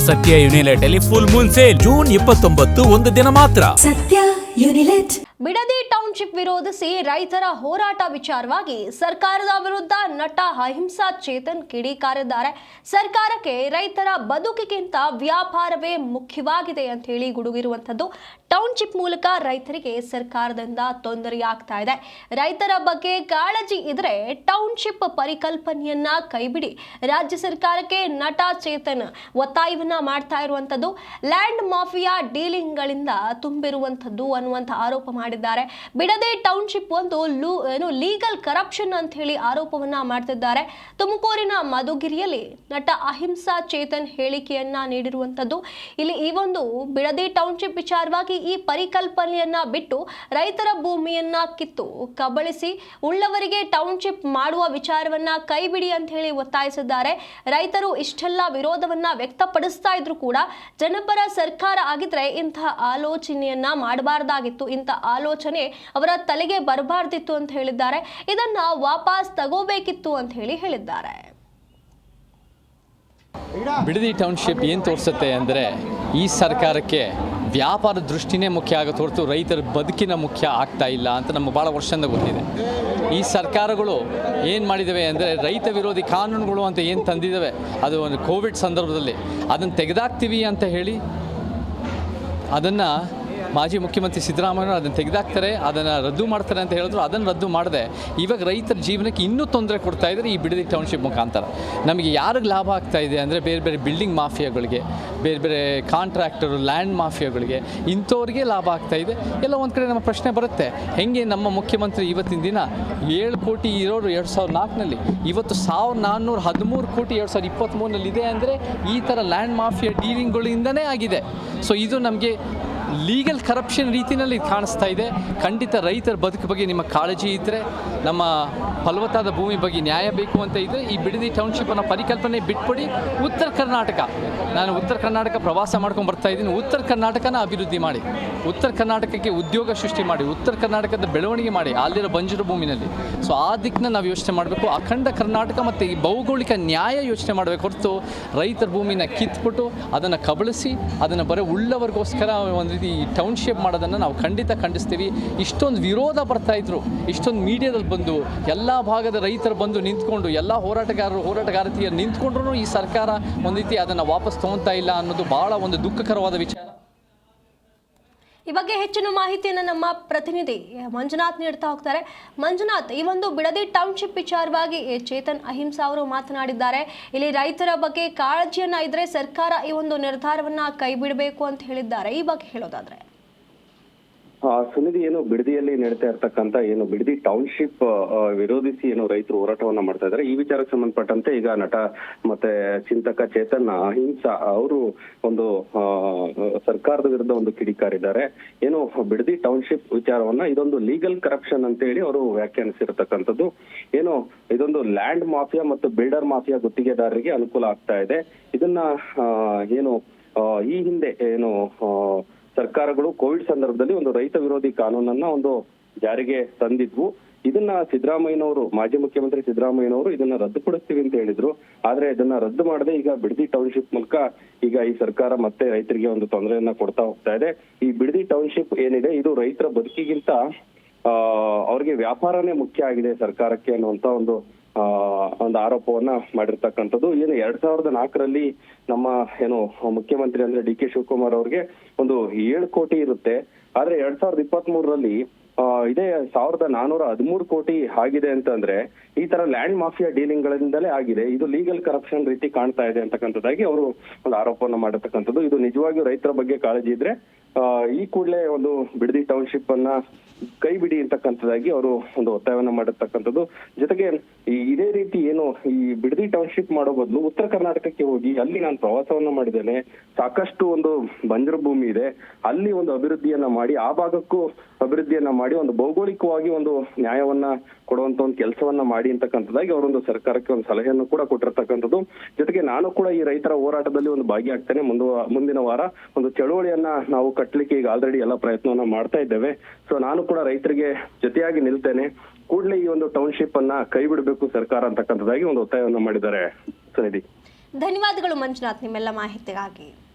ಸತ್ಯ ಯುನಿಲೆಟ್ ಅಲ್ಲಿ full Moon sale June 29 ಒಂದು ದಿನ ಮಾತ್ರ. ಸತ್ಯ ಯುನಿಲೆಟ್. ಬಿಡದಿ ಟೌನ್ಶಿಪ್ ವಿರೋಧಿಸಿ ರೈತರ ಹೋರಾಟ ವಿಚಾರವಾಗಿ ಸರ್ಕಾರದ ವಿರುದ್ಧ ನಟ ಅಹಿಂಸಾ ಚೇತನ್ ಕಿಡಿಕಾರಿದ್ದಾರೆ. ಸರ್ಕಾರಕ್ಕೆ ರೈತರ ಬದುಕಿಗಿಂತ ವ್ಯಾಪಾರವೇ ಮುಖ್ಯವಾಗಿದೆ ಅಂತ ಹೇಳಿ ಗುಡುಗಿರುವಂಥದ್ದು. ಟೌನ್ಶಿಪ್ ಮೂಲಕ ರೈತರಿಗೆ ಸರ್ಕಾರದಿಂದ ತೊಂದರೆಯಾಗ್ತಾ ಇದೆ. ರೈತರ ಬಗ್ಗೆ ಕಾಳಜಿ ಇದ್ರೆ ಟೌನ್ಶಿಪ್ ಪರಿಕಲ್ಪನೆಯನ್ನ ಕೈಬಿಡಿ. ರಾಜ್ಯ ಸರ್ಕಾರಕ್ಕೆ ನಟ ಚೇತನ್ ಒತ್ತಾಯವನ್ನ ಮಾಡ್ತಾ ಇರುವಂಥದ್ದು. ಲ್ಯಾಂಡ್ ಮಾಫಿಯಾ ಡೀಲಿಂಗ್ಗಳಿಂದ ತುಂಬಿರುವಂಥದ್ದು ಅನ್ನುವಂಥ ಆರೋಪ ಮಾಡಿದ್ದಾರೆ. ಬಿಡದಿ ಟೌನ್ಶಿಪ್ ಒಂದು ಲೀಗಲ್ ಕರಪ್ಷನ್ ಅಂತ ಹೇಳಿ ಆರೋಪವನ್ನ ಮಾಡ್ತಿದ್ದಾರೆ. ತುಮಕೂರಿನ ಮಧುಗಿರಿಯಲ್ಲಿ ನಟ ಅಹಿಂಸಾ ಚೇತನ್ ಹೇಳಿಕೆಯನ್ನ ನೀಡಿರುವಂತದ್ದು. ಇಲ್ಲಿ ಈ ಒಂದು ಬಿಡದಿ ಟೌನ್ಶಿಪ್ ವಿಚಾರವಾಗಿ ಈ ಪರಿಕಲ್ಪನೆಯನ್ನ ಬಿಟ್ಟು ರೈತರ ಭೂಮಿಯನ್ನ ಕಿತ್ತು ಕಬಳಿಸಿ ಉಳ್ಳವರಿಗೆ ಟೌನ್ಶಿಪ್ ಮಾಡುವ ವಿಚಾರವನ್ನ ಕೈಬಿಡಿ ಅಂತ ಹೇಳಿ ಒತ್ತಾಯಿಸಿದ್ದಾರೆ. ರೈತರು ಇಷ್ಟೆಲ್ಲ ವಿರೋಧವನ್ನ ವ್ಯಕ್ತಪಡಿಸ್ತಾ ಇದ್ರು ಕೂಡ ಜನಪರ ಸರ್ಕಾರ ಆಗಿದ್ರೆ ಇಂತಹ ಆಲೋಚನೆಯನ್ನ ಮಾಡಬಾರ್ದಾಗಿತ್ತು, ಇಂಥ ಆಲೋಚನೆ ಅವರ ತಲೆಗೆ ಬರಬಾರ್ದಿತ್ತು ಅಂತ ಹೇಳಿದ್ದಾರೆ. ಇದನ್ನ ವಾಪಸ್ ತಗೋಬೇಕಿತ್ತು ಅಂತ ಹೇಳಿದ್ದಾರೆ. ಬಿಡದಿ ಟೌನ್ಶಿಪ್ ಏನು ತೋರಿಸುತ್ತೆ ಅಂದರೆ ಈ ಸರ್ಕಾರಕ್ಕೆ ವ್ಯಾಪಾರ ದೃಷ್ಟಿನೇ ಮುಖ್ಯ ಆಗುತ್ತೆ ಹೊರತು ರೈತರ ಬದುಕಿನ ಮುಖ್ಯ ಆಗ್ತಾ ಇಲ್ಲ ಅಂತ ನಮಗೆ ಭಾಳ ವರ್ಷದಿಂದ ಗೊತ್ತಿದೆ. ಈ ಸರ್ಕಾರಗಳು ಏನು ಮಾಡಿದ್ದಾವೆ ಅಂದರೆ ರೈತ ವಿರೋಧಿ ಕಾನೂನುಗಳು ಅಂತ ಏನು ತಂದಿದ್ದಾವೆ, ಅದು ಒಂದು ಕೋವಿಡ್ ಸಂದರ್ಭದಲ್ಲಿ ಅದನ್ನು ತೆಗೆದಾಕ್ತೀವಿ ಅಂತ ಹೇಳಿ ಅದನ್ನು ಮಾಜಿ ಮುಖ್ಯಮಂತ್ರಿ ಸಿದ್ದರಾಮಯ್ಯ ಅದನ್ನು ತೆಗೆದಾಕ್ತಾರೆ, ಅದನ್ನು ರದ್ದು ಮಾಡ್ತಾರೆ ಅಂತ ಹೇಳಿದ್ರು. ಅದನ್ನು ರದ್ದು ಮಾಡದೆ ಇವಾಗ ರೈತರ ಜೀವನಕ್ಕೆ ಇನ್ನೂ ತೊಂದರೆ ಕೊಡ್ತಾ ಇದ್ದಾರೆ ಈ ಬಿಡದಿ ಟೌನ್ಶಿಪ್ ಮುಖಾಂತರ. ನಮಗೆ ಯಾರಿಗೆ ಲಾಭ ಆಗ್ತಾ ಇದೆ ಅಂದರೆ ಬೇರೆ ಬೇರೆ ಬಿಲ್ಡಿಂಗ್ ಮಾಫಿಯಾಗಳಿಗೆ, ಬೇರೆ ಬೇರೆ ಕಾಂಟ್ರಾಕ್ಟರು, ಲ್ಯಾಂಡ್ ಮಾಫಿಯಾಗಳಿಗೆ, ಇಂಥವ್ರಿಗೆ ಲಾಭ ಆಗ್ತಾ ಇದೆ. ಎಲ್ಲ ಒಂದು ಕಡೆ ನಮ್ಮ ಪ್ರಶ್ನೆ ಬರುತ್ತೆ, ಹೆಂಗೆ ನಮ್ಮ ಮುಖ್ಯಮಂತ್ರಿ ಇವತ್ತಿನ ದಿನ 7 ಕೋಟಿ ಇರೋರು 2004ನಲ್ಲಿ ಇವತ್ತು 1413 ಕೋಟಿ 2023ನಲ್ಲಿ ಇದೆ ಅಂದರೆ ಈ ಥರ ಲ್ಯಾಂಡ್ ಮಾಫಿಯಾ ಡೀಲಿಂಗ್ಗಳಿಂದನೇ ಆಗಿದೆ. ಸೊ ಇದು ನಮಗೆ ಲೀಗಲ್ ಕರಪ್ಷನ್ ರೀತಿಯಲ್ಲಿ ಕಾಣಿಸ್ತಾ ಇದೆ. ಖಂಡಿತ ರೈತರ ಬದುಕು ಬಗ್ಗೆ ನಿಮ್ಮ ಕಾಳಜಿ ಇದ್ದರೆ, ನಮ್ಮ ಫಲವತ್ತಾದ ಭೂಮಿ ಬಗ್ಗೆ ನ್ಯಾಯ ಬೇಕು ಅಂತ ಇದ್ದರೆ ಈ ಬಿಡದಿ ಟೌನ್ಶಿಪ್ಪನ್ನು ಪರಿಕಲ್ಪನೆ ಬಿಟ್ಬಿಡಿ. ಉತ್ತರ ಕರ್ನಾಟಕ, ನಾನು ಉತ್ತರ ಕರ್ನಾಟಕ ಪ್ರವಾಸ ಮಾಡ್ಕೊಂಡು ಬರ್ತಾ ಇದ್ದೀನಿ. ಉತ್ತರ ಕರ್ನಾಟಕನ ಅಭಿವೃದ್ಧಿ ಮಾಡಿ, ಉತ್ತರ ಕರ್ನಾಟಕಕ್ಕೆ ಉದ್ಯೋಗ ಸೃಷ್ಟಿ ಮಾಡಿ, ಉತ್ತರ ಕರ್ನಾಟಕದ ಬೆಳವಣಿಗೆ ಮಾಡಿ ಅಲ್ಲಿರೋ ಬಂಜರು ಭೂಮಿನಲ್ಲಿ. ಸೊ ಆ ದಿಕ್ಕನ್ನ ನಾವು ಯೋಚನೆ ಮಾಡಬೇಕು. ಅಖಂಡ ಕರ್ನಾಟಕ ಮತ್ತು ಈ ಭೌಗೋಳಿಕ ನ್ಯಾಯ ಯೋಚನೆ ಮಾಡಬೇಕು ಹೊರತು ರೈತರ ಭೂಮಿನ ಕಿತ್ಬಿಟ್ಟು ಅದನ್ನು ಕಬಳಿಸಿ ಅದನ್ನು ಬರೀ ಉಳ್ಳವರಿಗೋಸ್ಕರ ಒಂದು ರೀತಿ ಟೌನ್ಶಿಪ್ ಮಾಡೋದನ್ನು ನಾವು ಖಂಡಿತ ಖಂಡಿಸ್ತೀವಿ. ಇಷ್ಟೊಂದು ವಿರೋಧ ಬರ್ತಾಯಿದ್ರು, ಇಷ್ಟೊಂದು ಮೀಡಿಯಾದಲ್ಲಿ ಬಂದು ಎಲ್ಲ ಭಾಗದ ರೈತರು ಬಂದು ನಿಂತ್ಕೊಂಡು, ಎಲ್ಲ ಹೋರಾಟಗಾರತಿಯರು ನಿಂತ್ಕೊಂಡ್ರೂ ಈ ಸರ್ಕಾರ ಒಂದು ರೀತಿ ಅದನ್ನು ವಾಪಸ್ ತೊಗೊಳ್ತಾ ಇಲ್ಲ ಅನ್ನೋದು ಭಾಳ ಒಂದು ದುಃಖಕರವಾದ ವಿಚಾರ. ಈ ಬಗ್ಗೆ ಹೆಚ್ಚಿನ ಮಾಹಿತಿಯನ್ನು ನಮ್ಮ ಪ್ರತಿನಿಧಿ ಮಂಜುನಾಥ್ ನೀಡ್ತಾ ಹೋಗ್ತಾರೆ. ಮಂಜುನಾಥ್, ಈ ಒಂದು ಬಿಡದಿ ಟೌನ್ಶಿಪ್ ವಿಚಾರವಾಗಿ ಚೇತನ್ ಅಹಿಂಸಾ ಅವರು ಮಾತನಾಡಿದ್ದಾರೆ. ಇಲ್ಲಿ ರೈತರ ಬಗ್ಗೆ ಕಾಳಜಿಯನ್ನ ಇದ್ರೆ ಸರ್ಕಾರ ಈ ಒಂದು ನಿರ್ಧಾರವನ್ನ ಕೈ ಬಿಡಬೇಕು ಅಂತ ಹೇಳಿದ್ದಾರೆ. ಈ ಬಗ್ಗೆ ಹೇಳೋದಾದ್ರೆ ಸುನಿಧಿ, ಏನು ಬಿಡದಿಯಲ್ಲಿ ನಡೀತಾ ಇರ್ತಕ್ಕಂಥ ಏನು ಬಿಡದಿ ಟೌನ್ಶಿಪ್ ವಿರೋಧಿಸಿ ಏನು ರೈತರು ಹೋರಾಟವನ್ನ ಮಾಡ್ತಾ ಇದ್ದಾರೆ, ಈ ವಿಚಾರಕ್ಕೆ ಸಂಬಂಧಪಟ್ಟಂತೆ ಈಗ ನಟ ಮತ್ತೆ ಚಿಂತಕ ಚೇತನ್ ಅಹಿಂಸಾ ಅವರು ಒಂದು ಸರ್ಕಾರದ ವಿರುದ್ಧ ಒಂದು ಕಿಡಿಕಾರಿದ್ದಾರೆ. ಏನು ಬಿಡದಿ ಟೌನ್ಶಿಪ್ ವಿಚಾರವನ್ನ ಇದೊಂದು ಲೀಗಲ್ ಕರಪ್ಷನ್ ಅಂತ ಹೇಳಿ ಅವರು ವ್ಯಾಖ್ಯಾನಿಸಿರ್ತಕ್ಕಂಥದ್ದು. ಏನು ಇದೊಂದು ಲ್ಯಾಂಡ್ ಮಾಫಿಯಾ ಮತ್ತು ಬಿಲ್ಡರ್ ಮಾಫಿಯಾ ಗುತ್ತಿಗೆದಾರರಿಗೆ ಅನುಕೂಲ ಆಗ್ತಾ ಇದೆ. ಇದನ್ನ ಏನು ಈ ಹಿಂದೆ ಏನು ಸರ್ಕಾರಗಳು ಕೋವಿಡ್ ಸಂದರ್ಭದಲ್ಲಿ ಒಂದು ರೈತ ವಿರೋಧಿ ಕಾನೂನನ್ನ ಒಂದು ಜಾರಿಗೆ ತಂದಿದ್ವು. ಇದನ್ನ ಸಿದ್ದರಾಮಯ್ಯನವರು, ಮಾಜಿ ಮುಖ್ಯಮಂತ್ರಿ ಸಿದ್ದರಾಮಯ್ಯನವರು ಇದನ್ನ ರದ್ದುಪಡಿಸ್ತೀವಿ ಅಂತ ಹೇಳಿದ್ರು. ಆದ್ರೆ ಇದನ್ನ ರದ್ದು ಮಾಡದೆ ಈಗ ಬಿಡದಿ ಟೌನ್ಶಿಪ್ ಮೂಲಕ ಈಗ ಈ ಸರ್ಕಾರ ಮತ್ತೆ ರೈತರಿಗೆ ಒಂದು ತೊಂದರೆಯನ್ನ ಕೊಡ್ತಾ ಹೋಗ್ತಾ ಇದೆ. ಈ ಬಿಡದಿ ಟೌನ್ಶಿಪ್ ಏನಿದೆ ಇದು ರೈತರ ಬದುಕಿಗಿಂತ ಅವ್ರಿಗೆ ವ್ಯಾಪಾರನೇ ಮುಖ್ಯ ಆಗಿದೆ ಸರ್ಕಾರಕ್ಕೆ ಅನ್ನುವಂತ ಒಂದು ಆರೋಪವನ್ನ ಮಾಡಿರ್ತಕ್ಕಂಥದ್ದು. ಏನು 2004ರಲ್ಲಿ ನಮ್ಮ ಏನು ಮುಖ್ಯಮಂತ್ರಿ ಅಂದ್ರೆ ಡಿ ಕೆ ಶಿವಕುಮಾರ್ ಅವ್ರಿಗೆ ಒಂದು 7 ಕೋಟಿ ಇರುತ್ತೆ. ಆದ್ರೆ 2023ರಲ್ಲಿ ಇದೇ 1413 ಕೋಟಿ ಆಗಿದೆ ಅಂತಂದ್ರೆ ಈ ತರ ಲ್ಯಾಂಡ್ ಮಾಫಿಯಾ ಡೀಲಿಂಗ್ ಗಳಿಂದಲೇ ಆಗಿದೆ. ಇದು ಲೀಗಲ್ ಕರಪ್ಷನ್ ರೀತಿ ಕಾಣ್ತಾ ಇದೆ ಅಂತಕ್ಕಂಥದ್ದಾಗಿ ಅವರು ಒಂದು ಆರೋಪವನ್ನ ಮಾಡಿರ್ತಕ್ಕಂಥದ್ದು. ಇದು ನಿಜವಾಗಿಯೂ ರೈತರ ಬಗ್ಗೆ ಕಾಳಜಿ ಇದ್ರೆ ಈ ಕೂಡಲೇ ಒಂದು ಬಿಡದಿ ಟೌನ್ಶಿಪ್ ಅನ್ನ ಕೈ ಬಿಡಿ ಅಂತಕ್ಕಂಥದ್ದಾಗಿ ಅವರು ಒಂದು ಒತ್ತಾಯವನ್ನ ಮಾಡಿರ್ತಕ್ಕಂಥದ್ದು. ಜೊತೆಗೆ ಇದೇ ರೀತಿ ಏನು ಈ ಬಿಡದಿ ಟೌನ್ಶಿಪ್ ಮಾಡೋ ಬದಲು ಉತ್ತರ ಕರ್ನಾಟಕಕ್ಕೆ ಹೋಗಿ ಅಲ್ಲಿ ನಾನು ಪ್ರವಾಸವನ್ನ ಮಾಡಿದ್ದೇನೆ, ಸಾಕಷ್ಟು ಒಂದು ಬಂಜರು ಭೂಮಿ ಇದೆ, ಅಲ್ಲಿ ಒಂದು ಅಭಿವೃದ್ಧಿಯನ್ನ ಮಾಡಿ ಆ ಭಾಗಕ್ಕೂ ಅಭಿವೃದ್ಧಿಯನ್ನ ಮಾಡಿ ಒಂದು ಭೌಗೋಳಿಕವಾಗಿ ಒಂದು ನ್ಯಾಯವನ್ನ ಕೊಡುವಂತ ಒಂದು ಕೆಲಸವನ್ನ ಮಾಡಿ ಅಂತಕ್ಕಂಥದ್ದಾಗಿ ಅವರೊಂದು ಸರ್ಕಾರಕ್ಕೆ ಒಂದು ಸಲಹೆಯನ್ನು ಕೂಡ ಕೊಟ್ಟಿರ್ತಕ್ಕಂಥದ್ದು. ಜೊತೆಗೆ ನಾನು ಕೂಡ ಈ ರೈತರ ಹೋರಾಟದಲ್ಲಿ ಒಂದು ಭಾಗಿಯಾಗ್ತೇನೆ. ಮುಂದಿನ ವಾರ ಒಂದು ಚಳುವಳಿಯನ್ನ ನಾವು ಕಟ್ಟಲಿಕ್ಕೆ ಈಗ ಆಲ್ರೆಡಿ ಎಲ್ಲ ಪ್ರಯತ್ನವನ್ನ ಮಾಡ್ತಾ ಇದ್ದೇವೆ. ಸೊ ನಾನು ಕೂಡ ರೈತರಿಗೆ ಜೊತೆಯಾಗಿ ನಿಲ್ತೇನೆ. ಕೂಡಲೇ ಈ ಒಂದು ಟೌನ್ಶಿಪ್ ಅನ್ನ ಕೈ ಬಿಡಬೇಕು ಸರ್ಕಾರ ಅಂತಕ್ಕಂಥದ್ದಾಗಿ ಒಂದು ಒತ್ತಾಯವನ್ನ ಮಾಡಿದ್ದಾರೆ ಸುನಿಧಿ. ಧನ್ಯವಾದಗಳು ಮಂಜುನಾಥ್ ನಿಮ್ಮೆಲ್ಲ ಮಾಹಿತಿಗಾಗಿ.